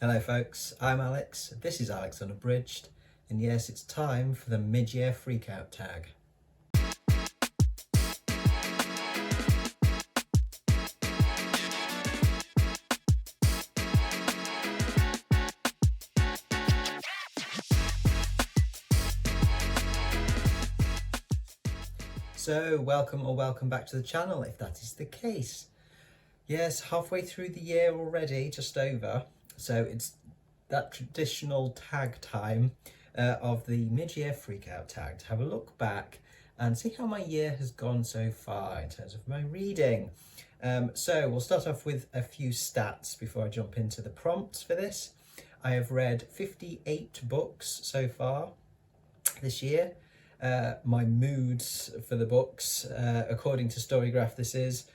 Hello folks, I'm Alex, this is Alex Unabridged, and yes, it's time for the mid-year freakout tag. So welcome back to the channel if that is the case. Yes, halfway through the year already, just over. So it's that traditional tag time of the mid-year freakout tag to have a look back and see how my year has gone so far in terms of my reading. So we'll start off with a few stats before I jump into the prompts for this. I have read 58 books so far this year. My moods for the books, according to Storygraph, this is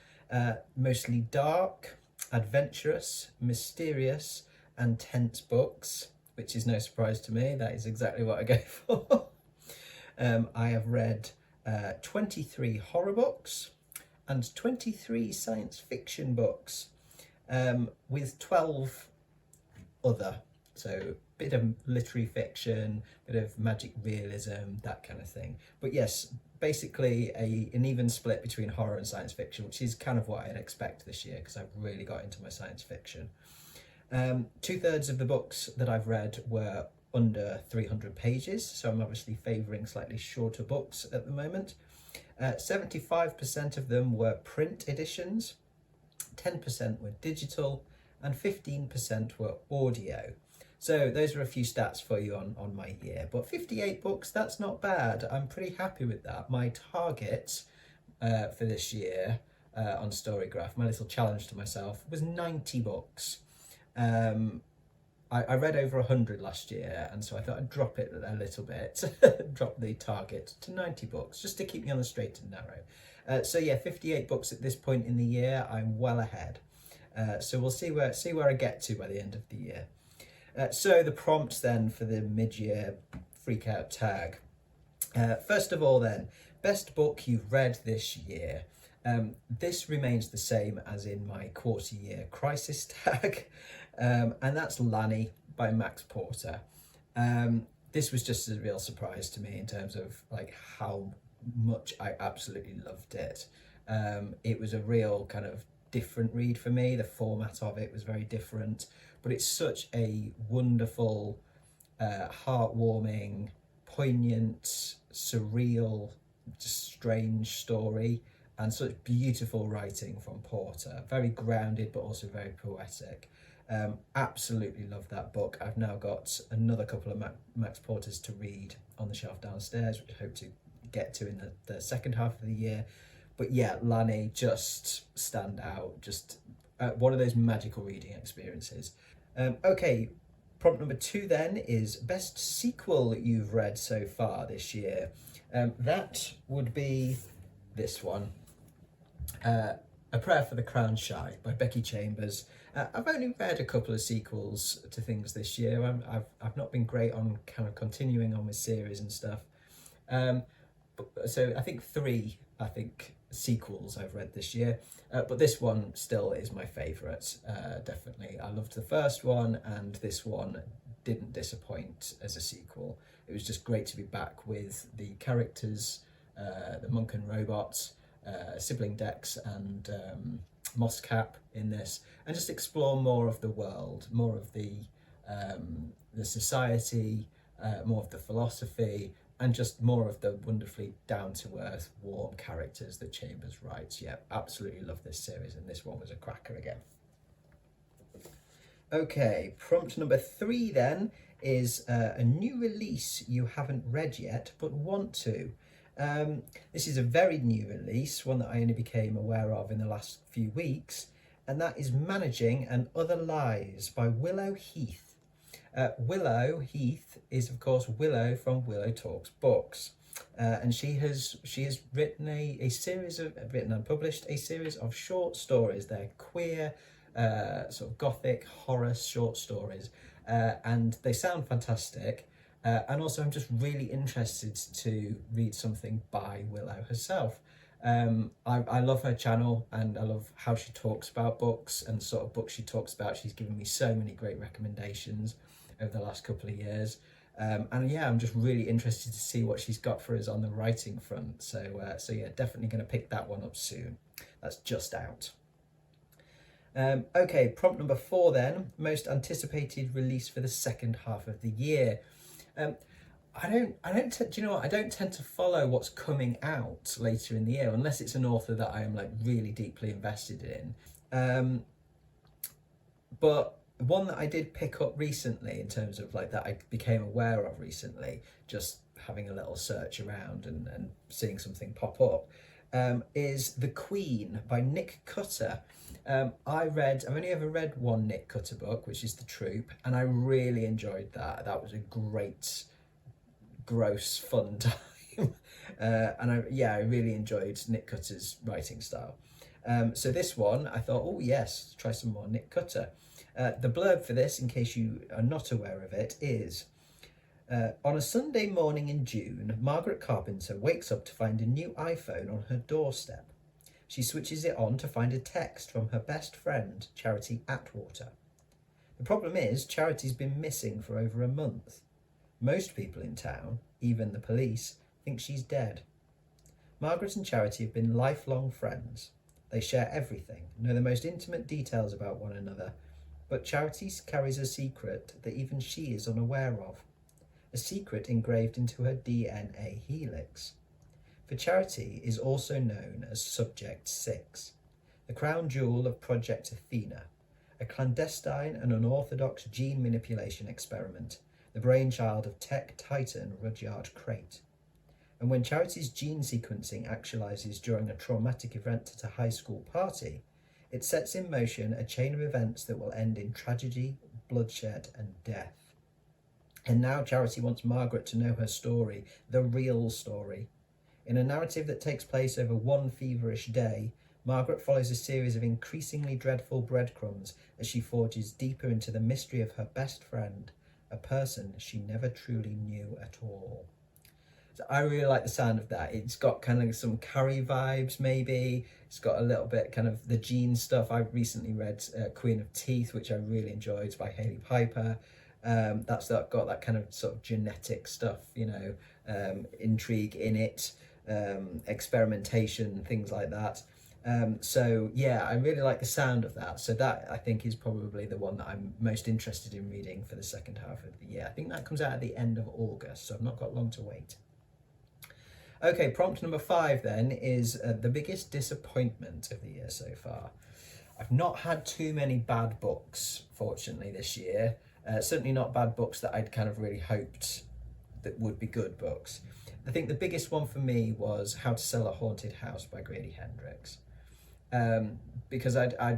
mostly dark, adventurous, mysterious and tense books, which is no surprise to me. That is exactly what I go for. I have read 23 horror books and 23 science fiction books, with 12 other. So bit of literary fiction, bit of magic realism, that kind of thing. But yes, basically an even split between horror and science fiction, which is kind of what I'd expect this year because I've really got into my science fiction. 2/3 of the books that I've read were under 300 pages, so I'm obviously favouring slightly shorter books at the moment. 75% of them were print editions, 10% were digital, and 15% were audio. So those are a few stats for you on my year, but 58 books, that's not bad. I'm pretty happy with that. My target for this year on Storygraph, my little challenge to myself, was 90 books. I read over 100 last year, and so I thought I'd drop it a little bit, drop the target to 90 books, just to keep me on the straight and narrow. So yeah, 58 books at this point in the year, I'm well ahead. So we'll see where I get to by the end of the year. So the prompts then for the mid-year freakout tag. First of all then, best book you've read this year. This remains the same as in my quarter year crisis tag, and that's Lanny by Max Porter. This was just a real surprise to me in terms of like how much I absolutely loved it. It was a real kind of different read for me. The format of it was very different, but it's such a wonderful, heartwarming, poignant, surreal, just strange story, and such beautiful writing from Porter. Very grounded, but also very poetic. Absolutely love that book. I've now got another couple of Max Porters to read on the shelf downstairs, which I hope to get to in the second half of the year. But yeah, Lanny just stand out, just one of those magical reading experiences. Okay, prompt number 2 then is best sequel you've read so far this year. That would be this one, A Prayer for the Crown Shy by Becky Chambers. I've only read a couple of sequels to things this year. I've not been great on kind of continuing on with series and stuff. So I think 3 sequels I've read this year, but this one still is my favourite, definitely. I loved the first one, and this one didn't disappoint as a sequel. It was just great to be back with the characters, the monk and robots, sibling Dex and Mosscap in this, and just explore more of the world, more of the society, more of the philosophy, and just more of the wonderfully down-to-earth, warm characters that Chambers writes. Yeah, absolutely love this series, and this one was a cracker again. Okay, prompt number 3 then is a new release you haven't read yet but want to. This is a very new release, one that I only became aware of in the last few weeks, and that is Managing and Other Lies by Willow Heath. Willow Heath is of course Willow from Willow Talks Books, and she has written written and published a series of short stories. They're queer, sort of gothic horror short stories, and they sound fantastic. And also I'm just really interested to read something by Willow herself. I love her channel, and I love how she talks about books and sort of books she talks about. She's given me so many great recommendations over the last couple of years. And yeah, I'm just really interested to see what she's got for us on the writing front. So yeah, definitely going to pick that one up soon. That's just out. Okay, prompt number 4 then, most anticipated release for the second half of the year. Do you know what? I don't tend to follow what's coming out later in the year unless it's an author that I am like really deeply invested in. But one that I did pick up recently, in terms of like that I became aware of recently, just having a little search around and seeing something pop up, is The Queen by Nick Cutter. I've only ever read one Nick Cutter book, which is The Troop, and I really enjoyed that. That was a great, gross, fun time. And I really enjoyed Nick Cutter's writing style. So this one, I thought, oh yes, try some more Nick Cutter. The blurb for this, in case you are not aware of it, is on a Sunday morning in June, Margaret Carpenter wakes up to find a new iPhone on her doorstep. She switches it on to find a text from her best friend, Charity Atwater. The problem is, Charity's been missing for over a month. Most people in town, even the police, think she's dead. Margaret and Charity have been lifelong friends. They share everything, know the most intimate details about one another, but Charity carries a secret that even she is unaware of. A secret engraved into her DNA helix. For Charity is also known as Subject 6, the crown jewel of Project Athena, a clandestine and unorthodox gene manipulation experiment, the brainchild of tech titan Rudyard Crate. And when Charity's gene sequencing actualizes during a traumatic event at a high school party, it sets in motion a chain of events that will end in tragedy, bloodshed, and death. And now Charity wants Margaret to know her story, the real story. In a narrative that takes place over one feverish day, Margaret follows a series of increasingly dreadful breadcrumbs as she forges deeper into the mystery of her best friend, a person she never truly knew at all. So I really like the sound of that. It's got kind of some Carrie vibes, maybe. It's got a little bit kind of the Gene stuff. I recently read Queen of Teeth, which I really enjoyed, by Hailey Piper. That's got that kind of sort of genetic stuff, intrigue in it, experimentation, things like that. So yeah, I really like the sound of that. So that, I think, is probably the one that I'm most interested in reading for the second half of the year. I think that comes out at the end of August, so I've not got long to wait. Okay, prompt number 5 then is the biggest disappointment of the year so far. I've not had too many bad books, fortunately, this year. Certainly not bad books that I'd kind of really hoped that would be good books. I think the biggest one for me was How to Sell a Haunted House by Grady Hendrix. Because I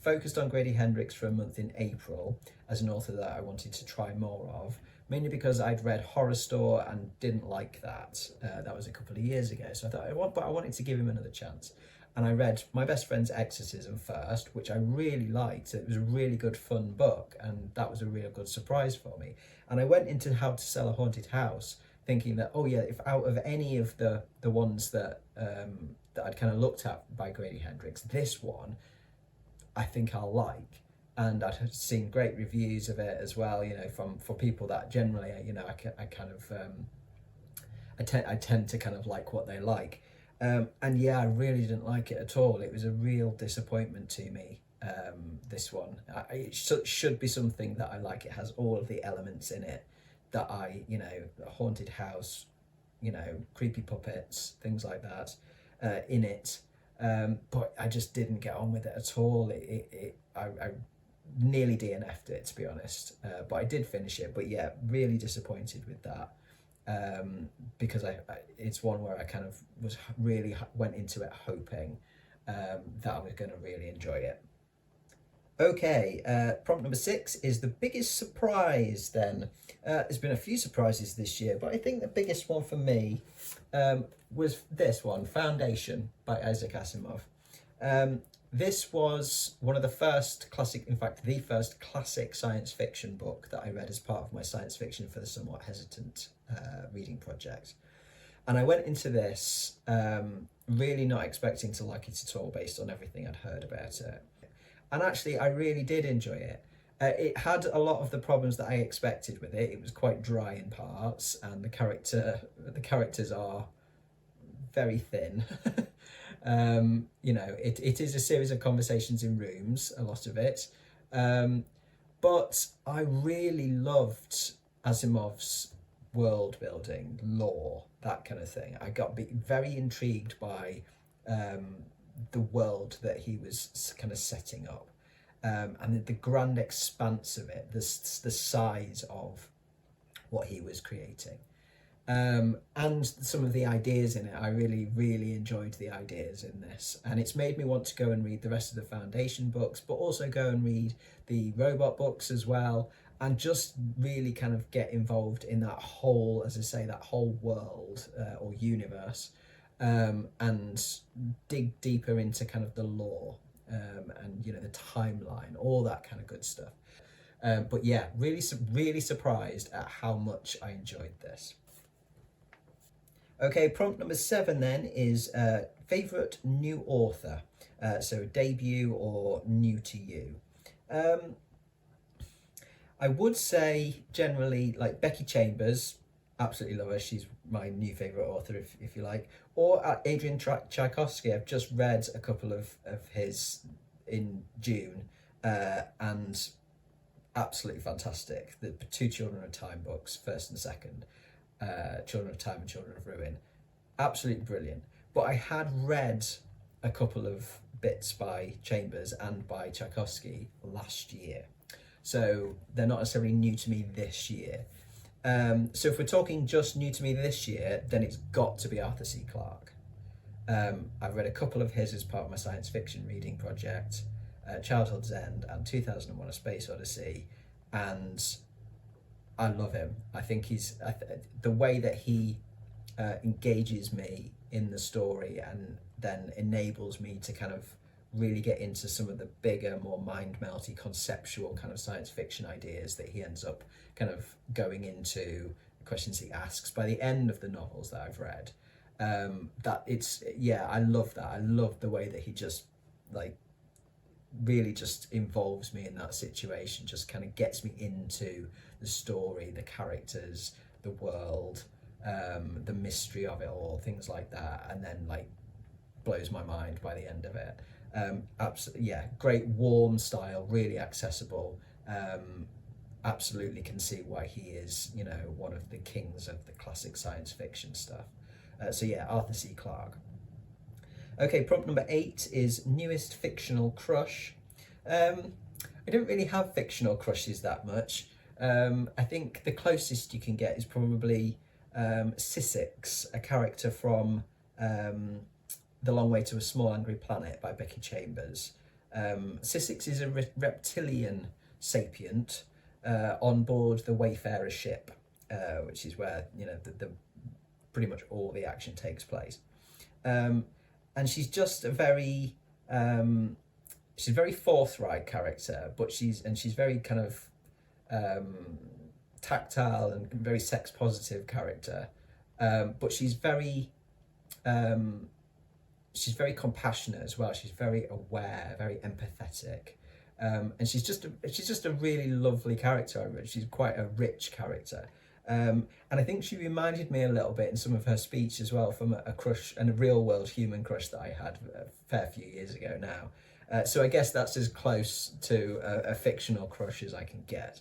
focused on Grady Hendrix for a month in April as an author that I wanted to try more of, mainly because I'd read Horror Store and didn't like that. That was a couple of years ago, so I thought I wanted to give him another chance. And I read My Best Friend's Exorcism first, which I really liked. It was a really good, fun book, and that was a real good surprise for me. And I went into How to Sell a Haunted House thinking that, oh yeah, if out of any of the ones that I'd kind of looked at by Grady Hendrix, this one I think I'll like. And I'd seen great reviews of it as well, for people that generally, I tend to kind of like what they like. And yeah, I really didn't like it at all. It was a real disappointment to me, this one. It should be something that I like. It has all of the elements in it that a haunted house, creepy puppets, things like that, in it. But I just didn't get on with it at all. I nearly DNF'd it, to be honest. But I did finish it. But yeah, really disappointed with that. Because it's one where I kind of went into it hoping that I was going to really enjoy it. Okay, prompt number 6 is the biggest surprise then. There's been a few surprises this year, but I think the biggest one for me was this one, Foundation by Isaac Asimov. This was one of the first the first classic science fiction book that I read as part of my Science Fiction for the Somewhat Hesitant reading project. And I went into this really not expecting to like it at all based on everything I'd heard about it. And actually, I really did enjoy it. It had a lot of the problems that I expected with it. It was quite dry in parts, and the characters are very thin. You know, it is a series of conversations in rooms, a lot of it. But I really loved Asimov's world building, lore, that kind of thing. I got very intrigued by the world that he was kind of setting up, and the grand expanse of it, the size of what he was creating. And some of the ideas in it, I really enjoyed the ideas in this, and it's made me want to go and read the rest of the Foundation books, but also go and read the robot books as well, and just really kind of get involved in that whole, as I say, that whole world or universe, and dig deeper into kind of the lore, and you know, the timeline, all that kind of good stuff. But yeah, really surprised at how much I enjoyed this. Okay, prompt number 7 then is favourite new author. So debut or new to you. I would say generally like Becky Chambers, absolutely love her. She's my new favourite author, if you like. Or Adrian Tchaikovsky. I've just read a couple of his in June, and absolutely fantastic. The two Children of Time books, first and second. Children of Time and Children of Ruin, absolutely brilliant. But I had read a couple of bits by Chambers and by Tchaikovsky last year, so they're not necessarily new to me this year. So if we're talking just new to me this year, then it's got to be Arthur C. Clarke. I've read a couple of his as part of my science fiction reading project, Childhood's End and 2001: A Space Odyssey, and I love him. I think the way that he engages me in the story and then enables me to kind of really get into some of the bigger, more mind-melty, conceptual kind of science fiction ideas that he ends up kind of going into, the questions he asks by the end of the novels that I've read. I love that. I love the way that he just like really just involves me in that situation, just kind of gets me into the story, the characters, the world, the mystery of it all, things like that, and then like blows my mind by the end of it. Absolutely, yeah, great warm style, really accessible. Absolutely can see why he is, you know, one of the kings of the classic science fiction stuff. So yeah, Arthur C. Clarke. Okay, prompt number 8 is newest fictional crush. I don't really have fictional crushes that much. I think the closest you can get is probably Sissix, a character from The Long Way to a Small Angry Planet by Becky Chambers. Sissix is a reptilian sapient on board the Wayfarer ship, which is where, you know, the pretty much all the action takes place. And she's just a very she's a very forthright character, but she's very kind of tactile and very sex positive character, but she's very compassionate as well. She's very aware, very empathetic, and she's just a really lovely character. She's quite a rich character. And I think she reminded me a little bit in some of her speech as well from a crush, and a real world human crush that I had a fair few years ago now. So I guess that's as close to a fictional crush as I can get.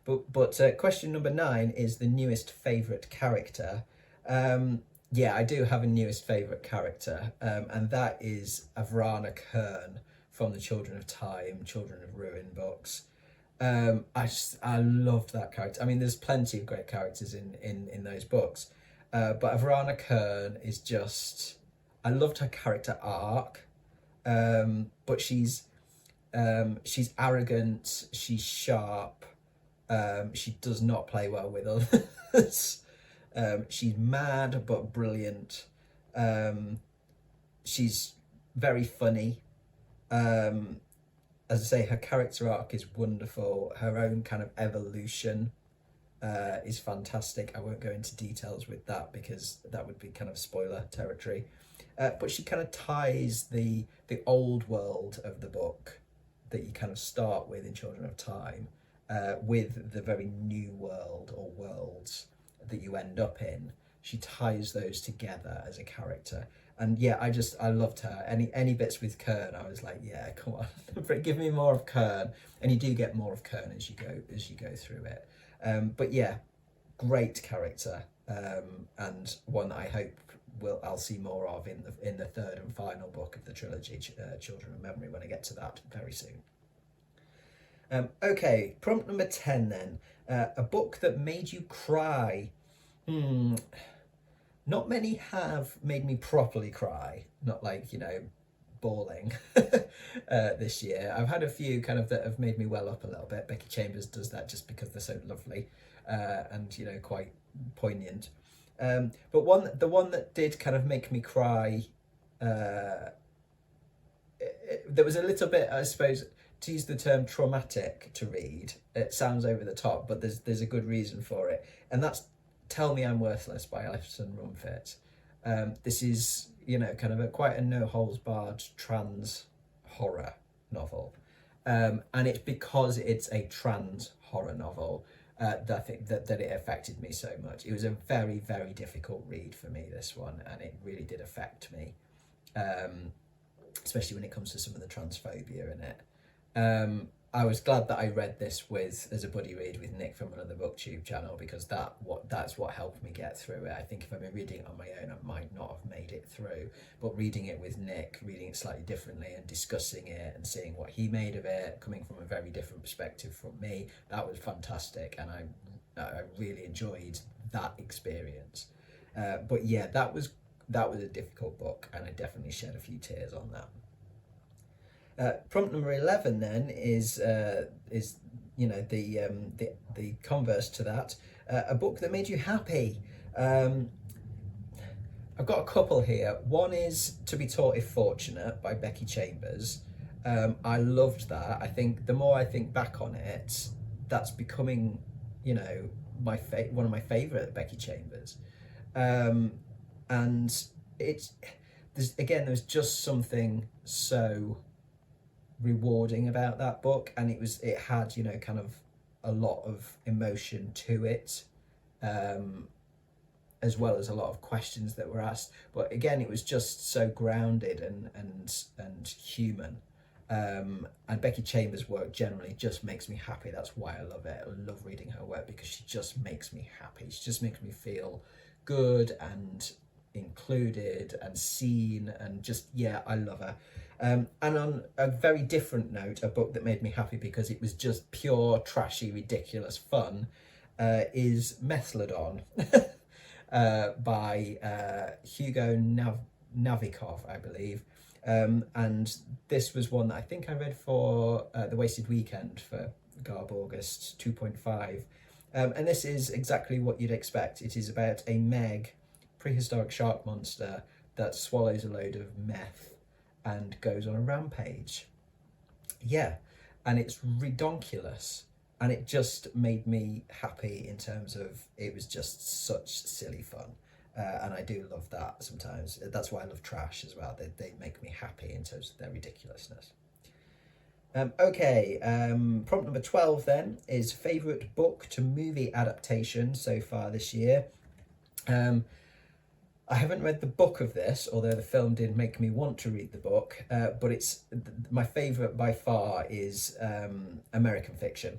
But question number 9 is the newest favourite character. Yeah, I do have a newest favourite character, and that is Avrana Kern from the Children of Time, Children of Ruin books. I loved that character. I mean, there's plenty of great characters in those books, but Avrana Kern is just, I loved her character arc, but she's arrogant, she's sharp, she does not play well with others. She's mad but brilliant. She's very funny. As I say, her character arc is wonderful. Her own kind of evolution is fantastic. I won't go into details with that because that would be kind of spoiler territory. But she kind of ties the old world of the book that you kind of start with in Children of Time with the very new world or worlds that you end up in. She ties those together as a character. And yeah, I loved her. Any bits with Kern, I was like, yeah, come on, give me more of Kern. And you do get more of Kern as you go through it. But yeah, great character, and one that I hope I'll see more of in the third and final book of the trilogy, Children of Memory, when I get to that very soon. Okay, prompt number 10 then. A book that made you cry. Not many have made me properly cry, not like, bawling this year. I've had a few kind of that have made me well up a little bit. Becky Chambers does that just because they're so lovely and, quite poignant. But the one that did kind of make me cry, there was a little bit, I suppose, to use the term traumatic to read. It sounds over the top, but there's a good reason for it. And that's Tell Me I'm Worthless by Alison Rumfit. This is, kind of quite a no-holds-barred trans horror novel. And it's because it's a trans horror novel that I think that it affected me so much. It was a very, very difficult read for me, this one, and it really did affect me, especially when it comes to some of the transphobia in it. I was glad that I read this as a buddy read with Nick from another BookTube channel, because that's what helped me get through it. I think if I'd been reading it on my own, I might not have made it through. But reading it with Nick, reading it slightly differently and discussing it and seeing what he made of it, coming from a very different perspective from me, that was fantastic, and I really enjoyed that experience. But yeah, that was a difficult book, and I definitely shed a few tears on that. Prompt number 11 then is the converse to that, a book that made you happy. I've got a couple here. One is To Be Taught If Fortunate by Becky Chambers. I loved that. I think the more I think back on it, that's becoming, one of my favourite Becky Chambers. And there's just something so rewarding about that book, and it had kind of a lot of emotion to it, as well as a lot of questions that were asked, but again it was just so grounded and human, and Becky Chambers' work generally just makes me happy. That's why I love it. I love reading her work because she just makes me happy. She just makes me feel good and included and seen, and just, yeah, I love her. And on a very different note, a book that made me happy because it was just pure, trashy, ridiculous fun is Methlodon by Hugo Navikov, I believe. And this was one that I think I read for The Wasted Weekend for Garb August 2.5. And this is exactly what you'd expect. It is about a Meg, prehistoric shark monster, that swallows a load of meth and goes on a rampage. Yeah, and it's redonkulous, and it just made me happy in terms of it was just such silly fun, and I do love that sometimes. That's why I love trash as well. They make me happy in terms of their ridiculousness. Okay, prompt number 12 then is favourite book to movie adaptation so far this year. I haven't read the book of this, although the film did make me want to read the book, but it's my favourite by far is American Fiction,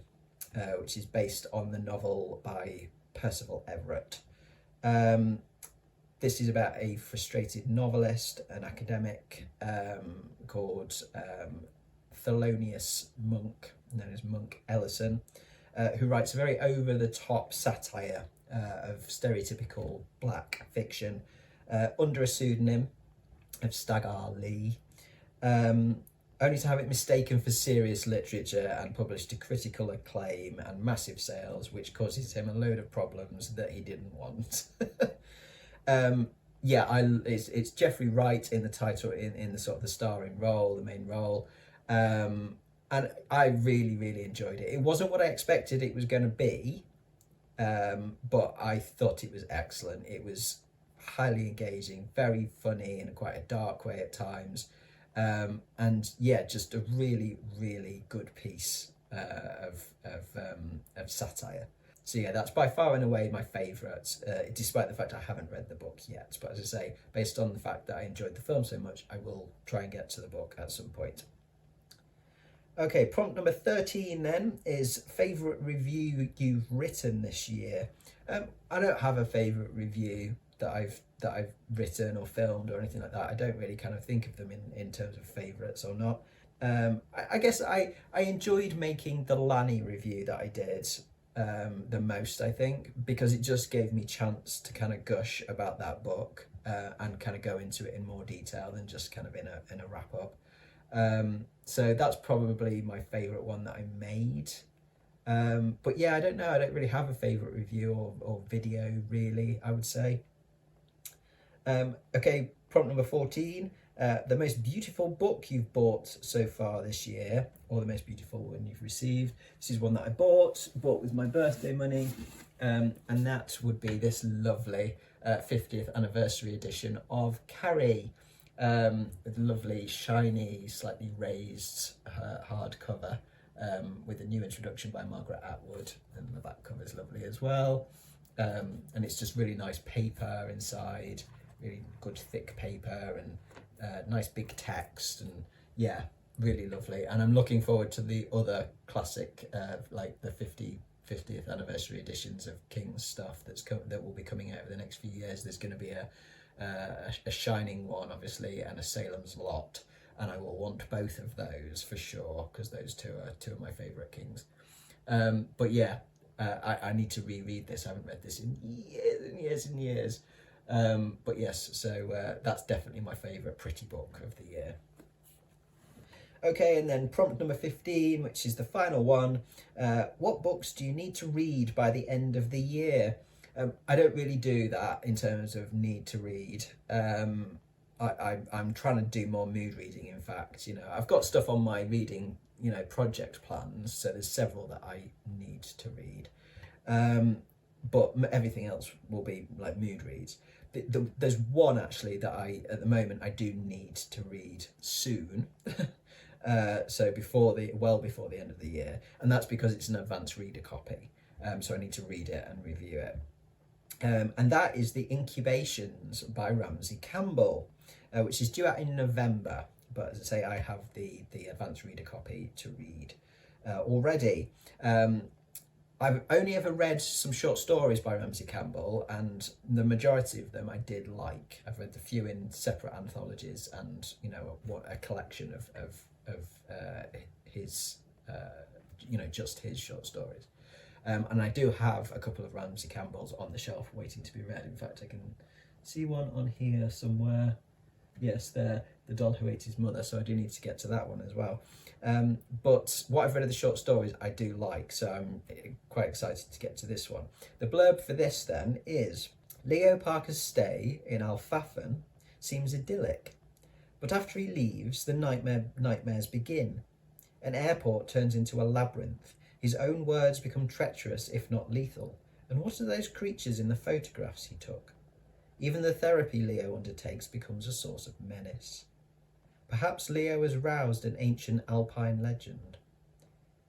which is based on the novel by Percival Everett. This is about a frustrated novelist, an academic called Thelonious Monk, known as Monk Ellison, who writes a very over-the-top satire of stereotypical black fiction under a pseudonym of Staggar Lee, only to have it mistaken for serious literature and published to critical acclaim and massive sales, which causes him a load of problems that he didn't want. It's Jeffrey Wright in the title, in the sort of the starring role, the main role, and I really, really enjoyed it. It wasn't what I expected it was going to be, but I thought it was excellent. It was highly engaging, very funny in quite a dark way at times, and yeah, just a really, really good piece of satire. So yeah, that's by far and away my favourite, despite the fact I haven't read the book yet. But as I say, based on the fact that I enjoyed the film so much, I will try and get to the book at some point. Okay, prompt number 13 then is favourite review you've written this year. I don't have a favourite review that I've written or filmed or anything like that. I don't really kind of think of them in terms of favourites or not. I guess I enjoyed making the Lanny review that I did the most, I think, because it just gave me chance to kind of gush about that book and kind of go into it in more detail than just kind of in a wrap up. So that's probably my favourite one that I made. But yeah, I don't know. I don't really have a favourite review or video, really, I would say. Okay, prompt number 14. The most beautiful book you've bought so far this year, or the most beautiful one you've received. This is one that I bought with my birthday money, and that would be this lovely 50th anniversary edition of Carrie, with lovely, shiny, slightly raised hardcover, with a new introduction by Margaret Atwood, and the back cover is lovely as well. And it's just really nice paper inside, really good thick paper, and nice big text, and yeah, really lovely. And I'm looking forward to the other classic, like the 50th anniversary editions of King's stuff that will be coming out over the next few years. There's going to be a Shining one, obviously, and a Salem's Lot, and I will want both of those for sure, because those two of my favourite Kings. But yeah, I need to reread this. I haven't read this in years and years and years. But yes, so that's definitely my favourite pretty book of the year. Okay, and then prompt number 15, which is the final one. What books do you need to read by the end of the year? I don't really do that in terms of need to read. I'm trying to do more mood reading, in fact. You know, I've got stuff on my reading, project plans, so there's several that I need to read. But everything else will be like mood reads. There's one actually that at the moment I do need to read soon. So before the end of the year, and that's because it's an advanced reader copy. So I need to read it and review it. And that is The Incubations by Ramsey Campbell, which is due out in November. But as I say, I have the advanced reader copy to read already. I've only ever read some short stories by Ramsey Campbell, and the majority of them I did like. I've read a few in separate anthologies, and a collection of his just his short stories. And I do have a couple of Ramsey Campbells on the shelf waiting to be read. In fact, I can see one on here somewhere. Yes, there, The Doll Who Ate His Mother, so I do need to get to that one as well. But what I've read of the short stories I do like, so I'm quite excited to get to this one. The blurb for this then is, Leo Parker's stay in Alphafen seems idyllic, but after he leaves, the nightmares begin. An airport turns into a labyrinth. His own words become treacherous, if not lethal. And what are those creatures in the photographs he took? Even the therapy Leo undertakes becomes a source of menace. Perhaps Leo has roused an ancient alpine legend.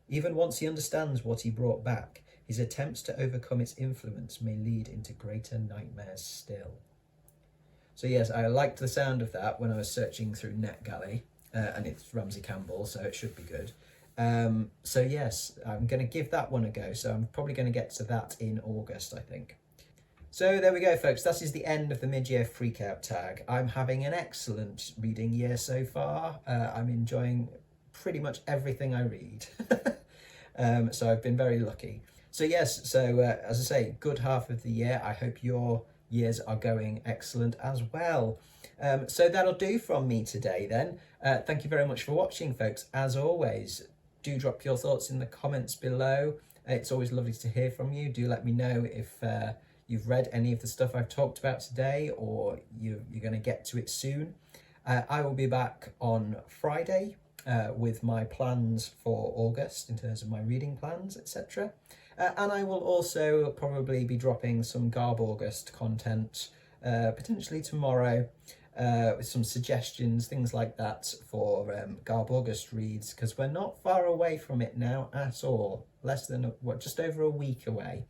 Even once he understands what he brought back, his attempts to overcome its influence may lead into greater nightmares still. So yes, I liked the sound of that when I was searching through NetGalley, and it's Ramsey Campbell, so it should be good. So yes, I'm going to give that one a go. So I'm probably going to get to that in August, I think. So there we go, folks. That is the end of the mid-year freakout tag. I'm having an excellent reading year so far. I'm enjoying pretty much everything I read. So I've been very lucky. So yes, so as I say, good half of the year. I hope your years are going excellent as well. So that'll do from me today then. Thank you very much for watching, folks. As always, do drop your thoughts in the comments below. It's always lovely to hear from you. Do let me know if you've read any of the stuff I've talked about today, or you're going to get to it soon. I will be back on Friday with my plans for August in terms of my reading plans, etc. And I will also probably be dropping some Garb August content potentially tomorrow with some suggestions, things like that for Garb August reads, because we're not far away from it now at all. Less than just over a week away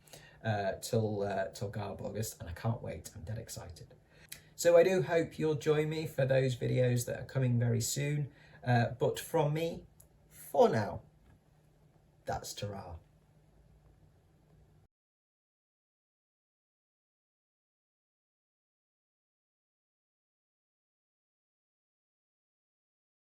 till Garb August, and I can't wait. I'm dead excited. So I do hope you'll join me for those videos that are coming very soon. But from me, for now, that's ta-ra.